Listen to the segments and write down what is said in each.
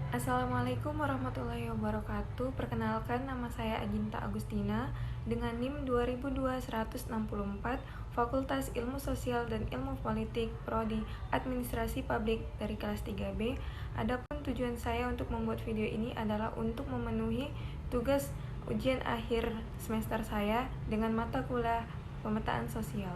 Assalamualaikum warahmatullahi wabarakatuh. Perkenalkan, nama saya Aginta Agustina dengan NIM 202164, Fakultas Ilmu Sosial dan Ilmu Politik, Prodi Administrasi Publik dari kelas 3B. Adapun tujuan saya untuk membuat video ini adalah untuk memenuhi tugas ujian akhir semester saya dengan mata kuliah pemetaan sosial.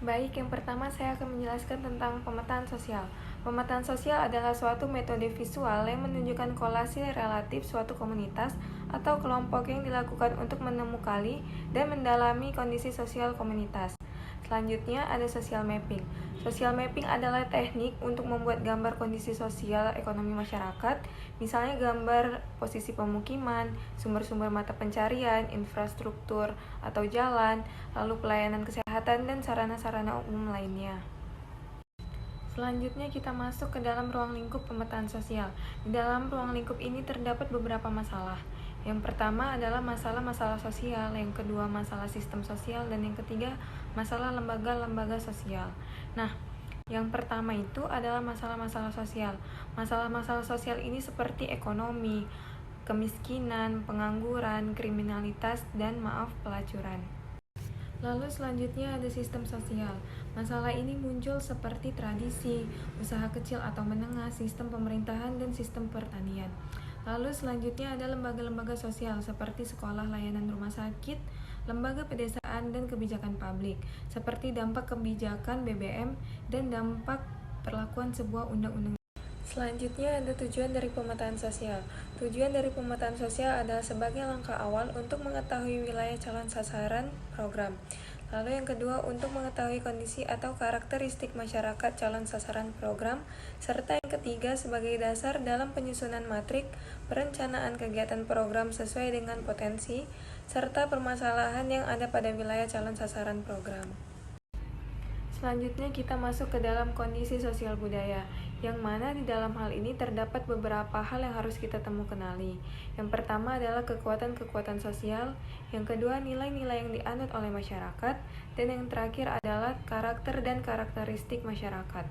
Baik, yang pertama saya akan menjelaskan tentang pemetaan sosial. Pemetaan sosial adalah suatu metode visual yang menunjukkan kolase relatif suatu komunitas atau kelompok yang dilakukan untuk menemukan dan mendalami kondisi sosial komunitas. Selanjutnya ada social mapping. Social mapping adalah teknik untuk membuat gambar kondisi sosial ekonomi masyarakat, misalnya gambar posisi pemukiman, sumber-sumber mata pencarian, infrastruktur atau jalan, lalu pelayanan kesehatan dan sarana-sarana umum lainnya. Selanjutnya kita masuk ke dalam ruang lingkup pemetaan sosial. Di dalam ruang lingkup ini terdapat beberapa masalah. Yang pertama adalah masalah-masalah sosial, yang kedua masalah sistem sosial, dan yang ketiga masalah lembaga-lembaga sosial. Nah, yang pertama itu adalah masalah-masalah sosial. Masalah-masalah sosial ini seperti ekonomi, kemiskinan, pengangguran, kriminalitas, dan pelacuran. Lalu selanjutnya ada sistem sosial. Masalah ini muncul seperti tradisi, usaha kecil atau menengah, sistem pemerintahan, dan sistem pertanian. Lalu selanjutnya ada lembaga-lembaga sosial seperti sekolah, layanan rumah sakit, lembaga pedesaan, dan kebijakan publik, seperti dampak kebijakan BBM dan dampak perlakuan sebuah undang-undang. Selanjutnya ada tujuan dari pemetaan sosial. Tujuan dari pemetaan sosial adalah sebagai langkah awal untuk mengetahui wilayah calon sasaran program. Lalu yang kedua untuk mengetahui kondisi atau karakteristik masyarakat calon sasaran program, serta yang ketiga sebagai dasar dalam penyusunan matrik perencanaan kegiatan program sesuai dengan potensi serta permasalahan yang ada pada wilayah calon sasaran program. Selanjutnya kita masuk ke dalam kondisi sosial budaya, yang mana di dalam hal ini terdapat beberapa hal yang harus kita kenali. Yang pertama adalah kekuatan-kekuatan sosial, yang kedua nilai-nilai yang dianut oleh masyarakat, dan yang terakhir adalah karakter dan karakteristik masyarakat.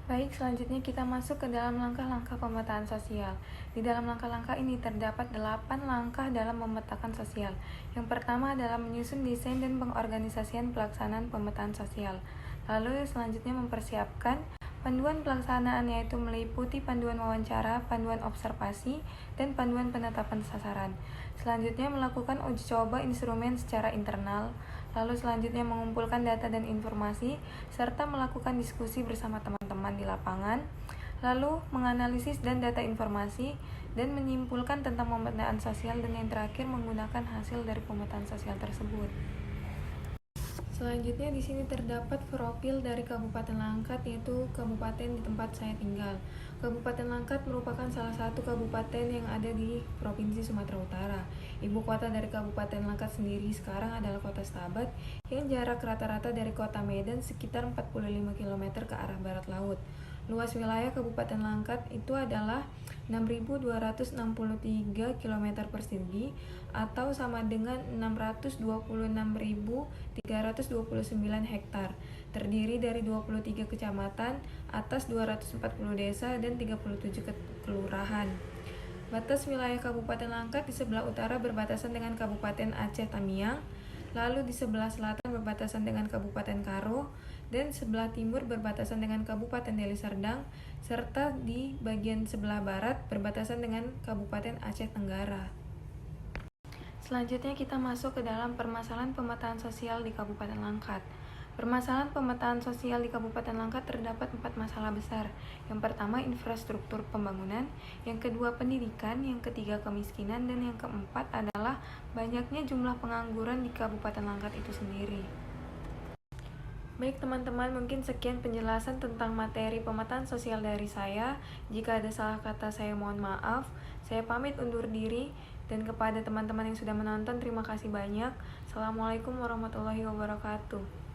Baik, selanjutnya kita masuk ke dalam langkah-langkah pemetaan sosial. Di dalam langkah-langkah ini terdapat 8 langkah dalam memetakan sosial. Yang pertama adalah menyusun desain dan pengorganisasian pelaksanaan pemetaan sosial. Lalu selanjutnya mempersiapkan panduan pelaksanaan, yaitu meliputi panduan wawancara, panduan observasi, dan panduan penetapan sasaran. Selanjutnya melakukan uji coba instrumen secara internal. Lalu selanjutnya mengumpulkan data dan informasi, serta melakukan diskusi bersama teman-teman di lapangan. Lalu menganalisis dan data informasi, dan menyimpulkan tentang pemetaan sosial, dan yang terakhir menggunakan hasil dari pemetaan sosial tersebut. Selanjutnya di sini terdapat profil dari Kabupaten Langkat, yaitu kabupaten di tempat saya tinggal. Kabupaten Langkat merupakan salah satu kabupaten yang ada di Provinsi Sumatera Utara. Ibu kota dari Kabupaten Langkat sendiri sekarang adalah Kota Stabat, yang jarak rata-rata dari Kota Medan sekitar 45 km ke arah barat laut. Luas wilayah Kabupaten Langkat itu adalah 6.263 km persegi atau sama dengan 626.329 hektar. Terdiri dari 23 kecamatan atas 240 desa dan 37 kelurahan. Batas wilayah Kabupaten Langkat di sebelah utara berbatasan dengan Kabupaten Aceh Tamiang, lalu di sebelah selatan berbatasan dengan Kabupaten Karo, dan sebelah timur berbatasan dengan Kabupaten Deli Serdang, serta di bagian sebelah barat berbatasan dengan Kabupaten Aceh Tenggara. Selanjutnya kita masuk ke dalam permasalahan pemetaan sosial di Kabupaten Langkat. Permasalahan pemetaan sosial di Kabupaten Langkat terdapat 4 masalah besar. Yang pertama infrastruktur pembangunan, yang kedua pendidikan, yang ketiga kemiskinan, dan yang keempat adalah banyaknya jumlah pengangguran di Kabupaten Langkat itu sendiri. Baik teman-teman, mungkin sekian penjelasan tentang materi pemetaan sosial dari saya. Jika ada salah kata saya mohon maaf. Saya pamit undur diri, dan kepada teman-teman yang sudah menonton terima kasih banyak. Assalamualaikum warahmatullahi wabarakatuh.